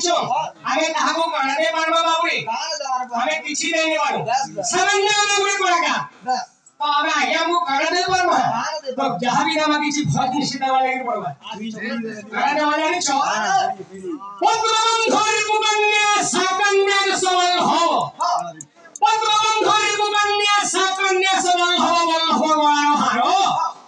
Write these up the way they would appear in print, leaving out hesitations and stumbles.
जानिचो आगे ताहाको काढे मारबा बाबुरे हमें किछि देने वालो सामान्य बाबुरे कोलाका तो हमें आगे हमको काढे परबा तो जहां भी नामा किछि भज निश्चित वाला के परबा काढे वाला नि छ पद्मबंधर मुकन्या साकन्या सबल हो पद्मबंधर मुकन्या साकन्या सबल हो बल भगवान हारो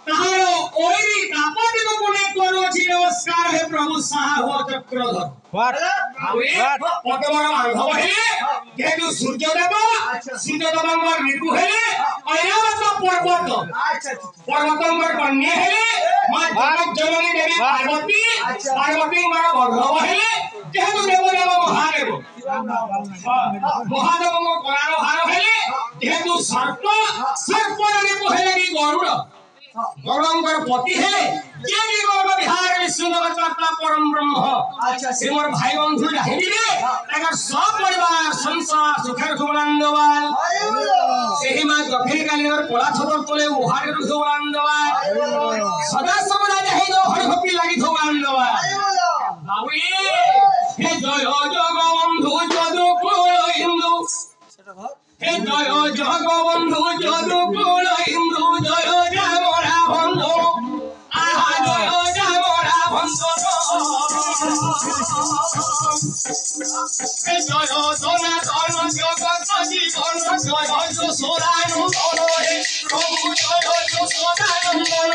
ताहारो ओइरी कापटी को पुणे करो छी नमस्कार हे प्रभु साहो चक्रधर पद्मबंधर माधव हे जेतु सूर्यदेव सूर्यदेवंगर ऋतु हे ऐरावत पर्वत पर्वतंगर कन्या हे मां जनक जननी देवी पार्वती पार्वती मां बल्लभ हे जेतु देवदेव महादेव महादेव को कोरानो हार हे जेतु सर्प सर्प रे पहले की गरुड़ गरुड़ंकर पति है जेनी गर्भ विहार विष्णुदेवता परम ब्रह्म अच्छा से मोर भाई बंधु जाहिली रे एकर सब परिवार संसार सुखेर सुमनंदवाल सेही मां गफिर कालीनर कोला छतर तले उहारे रुधवानंदवाल सदा सबदा जाहि दो हरि भक्ति लागि धवानंदवाल बाबू हे जय जगबंधु जदुकुल हिंदू हे जय जगबंधु जदुकुल हिंदू जय रामरा बंधु आहा जय रामरा बंधु हे जय सोना धन जगत जीवन जय सोनानु धन हे प्रभु जय सोनानु धन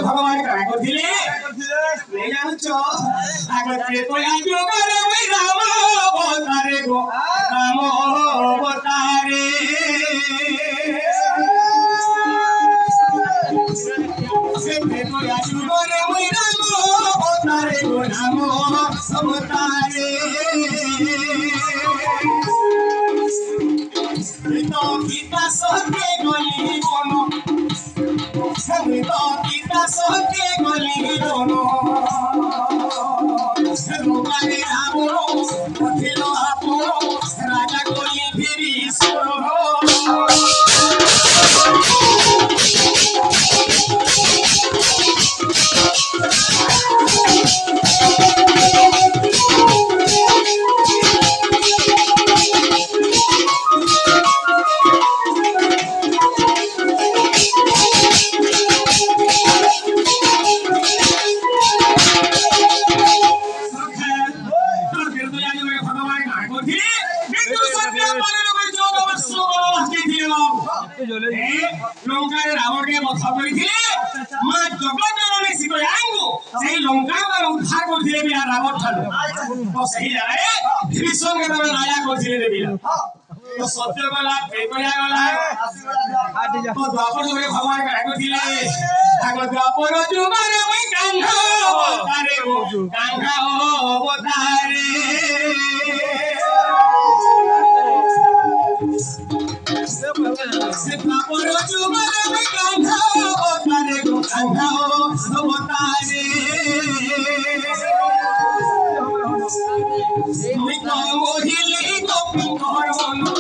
भगवान काय करथिले ले जानुचो आगे त्रेतया जुगर में राम अवतारे गो राम अवतारे से त्रेतया जुगर में राम अवतारे गो राम अवतारे तो पिता सत्य गली कोनो kita soke goli dono rogae amono othilo apono raja goli phiri sono Lanka Ravan के बधा करिथिले मां जगतजननी सीतायांगु सेही लंका पर उद्धार करथिले बिया रावण ठानु तो सही जाए भीषण के तने राजा करथिले देबिया तो सत्य गला पेपया गला तो द्वापर जुगे भगवान का करथिले आगो द्वापर जुगे मैं कान्हा अवतारे हो कान्हा अवतारे से द्वापर जुगे मैं कान्हा अवतारे हो कान्हा अवतारे मैं मोहिली गोपी करवनो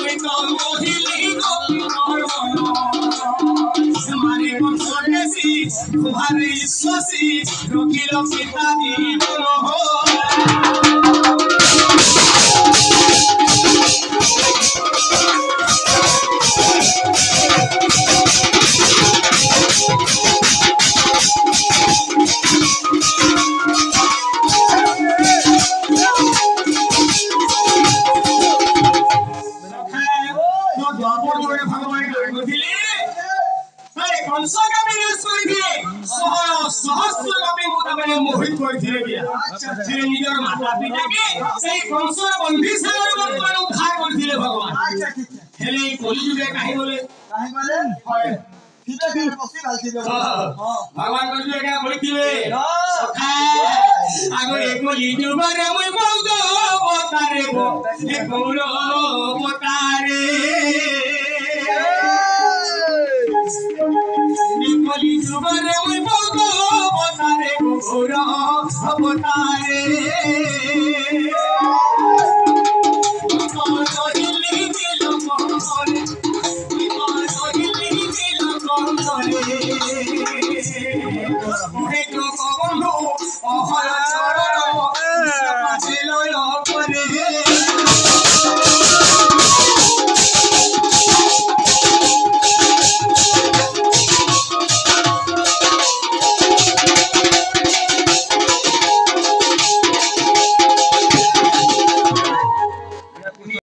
मैं मोहिली गोपी करवनो हमारे को छोटे सी तुम्हारे विश्वास पोषी रखिल पिता जीवन हो मोहित निजर माता पिता के कंसर बंदी से उद्धार कर भगवान हेले कलिजुगे काहे बोले भगवान कलिजुगे क्या बोलथिबे आगो एक कलिजुगे रे मुई बोलदो बतारे गो एक गौरो बतारे कलिजुगे रे मुई बोलदो बतारे गो गौरो बतारे